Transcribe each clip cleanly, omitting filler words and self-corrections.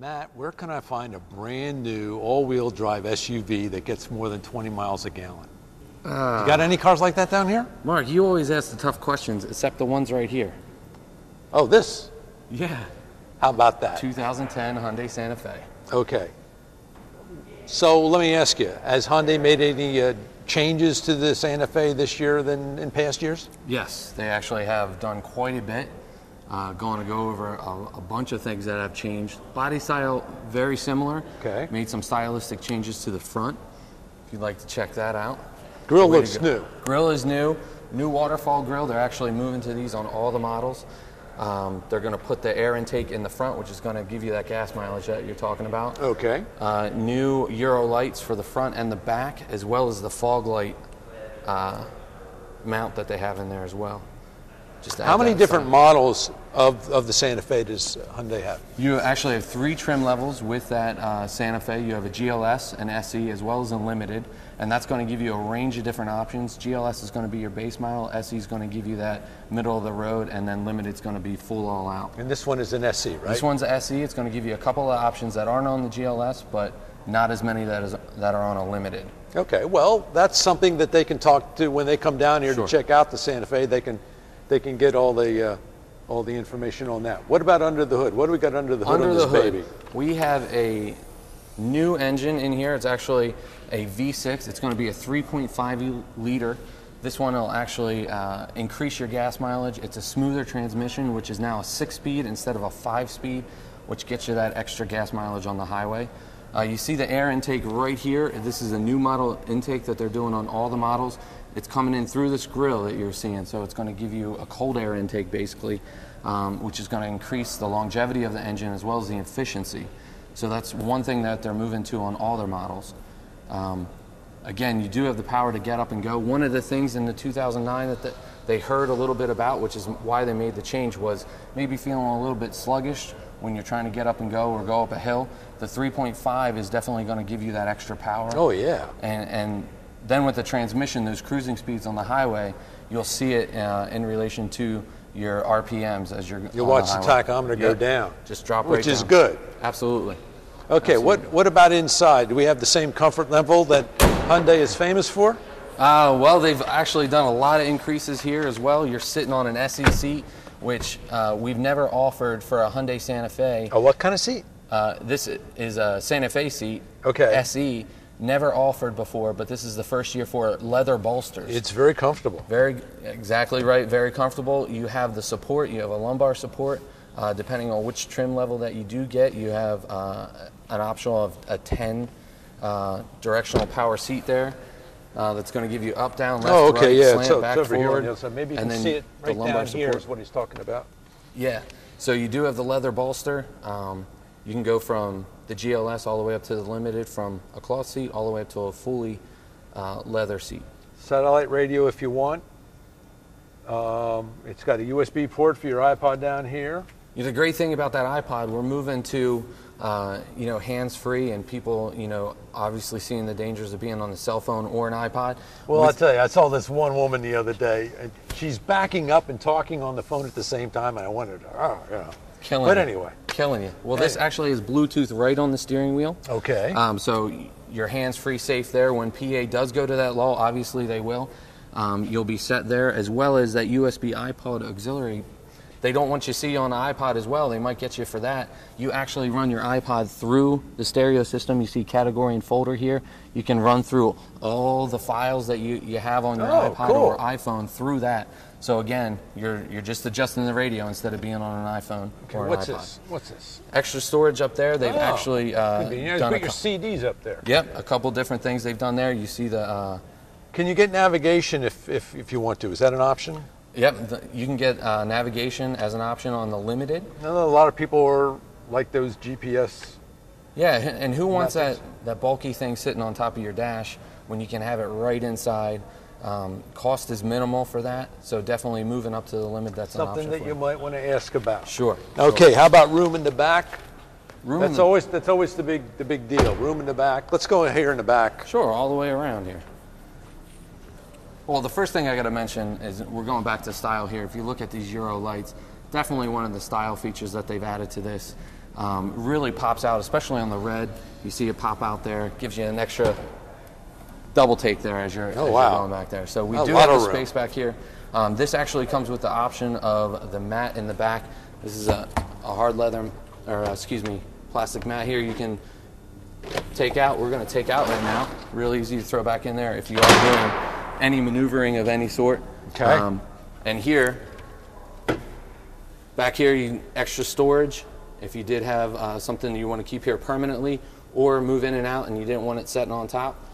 Matt, where can I find a brand new all-wheel drive SUV that gets more than 20 miles a gallon? You got any cars like that down here? Mark, you always ask the tough questions, except the ones right here. Oh, this? Yeah. How about that? 2010 Hyundai Santa Fe. Okay. So let me ask you, has Hyundai made any changes to the Santa Fe this year than in past years? Yes, they actually have done quite a bit. Going to go over a bunch of things that have changed. Body style, very similar. Okay. Made some stylistic changes to the front, if you'd like to check that out. Grill looks new. Grill is new. New waterfall grill. They're actually moving to these on all the models. They're going to put the air intake in the front, which is going to give you that gas mileage that you're talking about. Okay. New Euro lights for the front and the back, as well as the fog light mount that they have in there as well. How many different models of the Santa Fe does Hyundai have? You actually have 3 trim levels with that Santa Fe. You have a GLS, an SE, as well as a Limited, and that's going to give you a range of different options. GLS is going to be your base model, SE is going to give you that middle of the road, and then Limited is going to be full all out. And this one is an SE, right? This one's an SE. It's going to give you a couple of options that aren't on the GLS, but not as many that are on a Limited. Okay, well, that's something that they can talk to when they come down here to check out the Santa Fe. They can get all the information on that. What about under the hood? What do we got under the hood on this baby? We have a new engine in here. It's actually a V6. It's going to be a 3.5 liter. This one will actually increase your gas mileage. It's a smoother transmission, which is now a 6-speed instead of a 5-speed, which gets you that extra gas mileage on the highway. You see the air intake right here. This is a new model intake that they're doing on all the models. It's coming in through this grill that you're seeing, so it's going to give you a cold air intake basically, which is going to increase the longevity of the engine as well as the efficiency. So that's one thing that they're moving to on all their models. Again, you do have the power to get up and go. One of the things in the 2009 that they heard a little bit about, which is why they made the change, was maybe feeling a little bit sluggish when you're trying to get up and go or go up a hill. The 3.5 is definitely going to give you that extra power. Oh, yeah. And then with the transmission, those cruising speeds on the highway, you'll see it in relation to your RPMs as you're You'll watch the tachometer go down. Just drop right down. Which is good. Absolutely. Okay, Absolutely. What about inside? Do we have the same comfort level that Hyundai is famous for? Well, they've actually done a lot of increases here as well. You're sitting on an SE seat, which we've never offered for a Hyundai Santa Fe. Oh, what kind of seat? This is a Santa Fe seat, okay. SE. Never offered before, but this is the first year for leather bolsters. It's very comfortable. Exactly right, very comfortable. You have the support, you have a lumbar support. Depending on which trim level that you do get, you have an optional of a 10 directional power seat there. That's going to give you up, down, left, right, slant, back, forward. Here, so maybe you can see it right down here is what he's talking about. Yeah, so you do have the leather bolster. You can go from the GLS all the way up to the Limited, from a cloth seat all the way up to a fully leather seat. Satellite radio if you want. It's got a USB port for your iPod down here. The great thing about that iPod, we're moving to hands-free, and people, obviously seeing the dangers of being on the cell phone or an iPod. Well, I'll tell you, I saw this one woman the other day, and she's backing up and talking on the phone at the same time, and I wondered, anyway. Killing you. Well, this actually is Bluetooth right on the steering wheel. Okay. So your hands-free safe there. When PA does go to that lull, obviously they will. You'll be set there, as well as that USB iPod auxiliary. They don't want you to see on the iPod as well. They might get you for that. You actually run your iPod through the stereo system. You see category and folder here. You can run through all the files that you have on your iPod or iPhone through that. So again, you're just adjusting the radio instead of being on an iPhone or an iPod. What's this? Extra storage up there. They've actually done your CDs up there. Yep, a couple different things they've done there. You see the. Can you get navigation if you want to? Is that an option? Yep, you can get navigation as an option on the Limited. I know a lot of people are like those GPS. Yeah, and who wants that bulky thing sitting on top of your dash when you can have it right inside? Cost is minimal for that, so definitely moving up to the Limit, that's an option. Something that you might want to ask about. Sure. Okay, how about room in the back? That's always the big deal. Room in the back. Let's go here in the back. Sure, all the way around here. Well, the first thing I got to mention is we're going back to style here. If you look at these Euro lights, definitely one of the style features that they've added to this. really pops out, especially on the red. You see it pop out there, gives you an extra double take there as you're going back there. So we do have the space back here. This actually comes with the option of the mat in the back. This is a hard leather, or excuse me, plastic mat here you can take out. We're going to take out right now. Really easy to throw back in there if you are doing any maneuvering of any sort. Okay. And here, back here, you extra storage. If you did have something you want to keep here permanently or move in and out and you didn't want it sitting on top.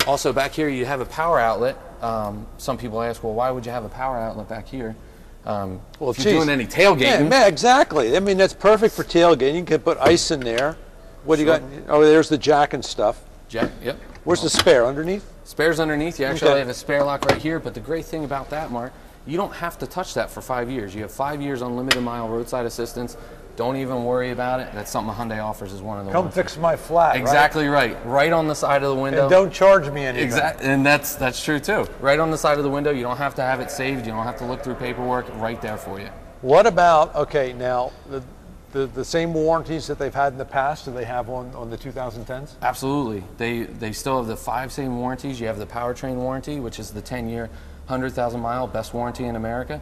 Also back here you have a power outlet. Some people ask, well, why would you have a power outlet back here? Well, if you're doing any tailgating. Yeah, exactly. I mean, that's perfect for tailgating. You can put ice in there. What do you got? Oh, there's the jack and stuff. Jack, yep. Where's the spare? Underneath? Spare's underneath. You actually have a spare lock right here, but the great thing about that, Mark, you don't have to touch that for 5 years. You have 5 years unlimited mile roadside assistance. Don't even worry about it. That's something Hyundai offers is one of the Come fix my flat, exactly right. Right on the side of the window. And don't charge me anything. Exactly, and that's true too. Right on the side of the window. You don't have to have it saved. You don't have to look through paperwork. Right there for you. What about, okay, now, the same warranties that they've had in the past, do they have on the 2010s? Absolutely. They still have the 5 same warranties. You have the powertrain warranty, which is the 10-year, 100,000 mile, best warranty in America.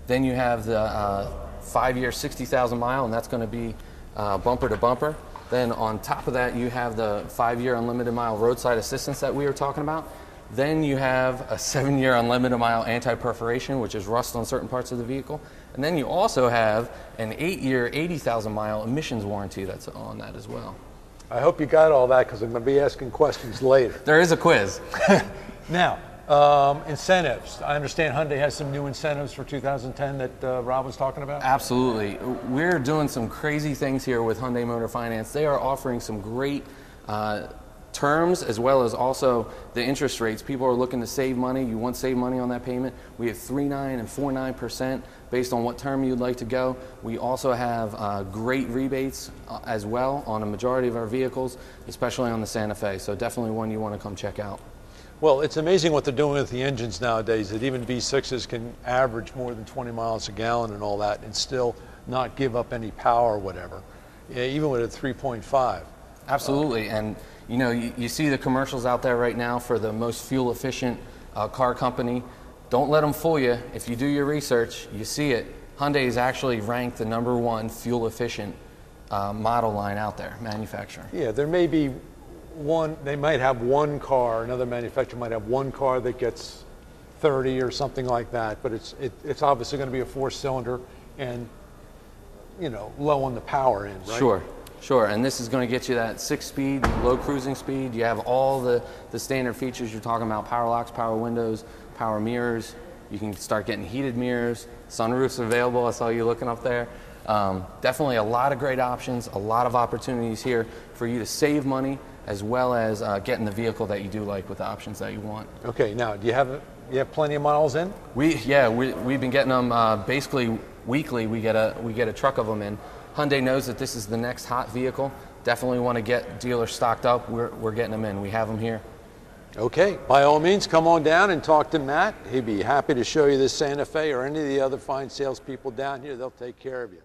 Then you have the 5-year, 60,000 mile, and that's going to be bumper to bumper. Then on top of that, you have the 5-year unlimited mile roadside assistance that we were talking about. Then you have a 7-year unlimited mile anti-perforation, which is rust on certain parts of the vehicle. And then you also have an 8-year, 80,000 mile emissions warranty that's on that as well. I hope you got all that because I'm going to be asking questions later. There is a quiz. Now, incentives. I understand Hyundai has some new incentives for 2010 that Rob was talking about? Absolutely. We're doing some crazy things here with Hyundai Motor Finance. They are offering some great terms as well as also the interest rates. People are looking to save money. You want to save money on that payment. We have 3.9% and 4.9% based on what term you'd like to go. We also have great rebates as well on a majority of our vehicles, especially on the Santa Fe. So definitely one you want to come check out. Well, it's amazing what they're doing with the engines nowadays, that even V6s can average more than 20 miles a gallon and all that and still not give up any power or whatever, even with a 3.5. Absolutely. And you know, you see the commercials out there right now for the most fuel efficient car company. Don't let them fool you. If you do your research, you see it. Hyundai is actually ranked the #1 fuel efficient model line out there, manufacturer. Yeah, there may be one, they might have one car, another manufacturer might have one car that gets 30 or something like that, but it's obviously going to be a 4-cylinder and, you know, low on the power end, right? Sure, and this is going to get you that 6-speed, low cruising speed. You have all the standard features you're talking about: power locks, power windows, power mirrors. You can start getting heated mirrors, sunroofs available. I saw you looking up there. Definitely a lot of great options, a lot of opportunities here for you to save money as well as getting the vehicle that you do like with the options that you want. Okay, now do you have plenty of models in? We've been getting them basically weekly. We get a truck of them in. Hyundai knows that this is the next hot vehicle. Definitely want to get dealers stocked up. We're getting them in. We have them here. Okay, by all means, come on down and talk to Matt. He'd be happy to show you this Santa Fe or any of the other fine salespeople down here. They'll take care of you.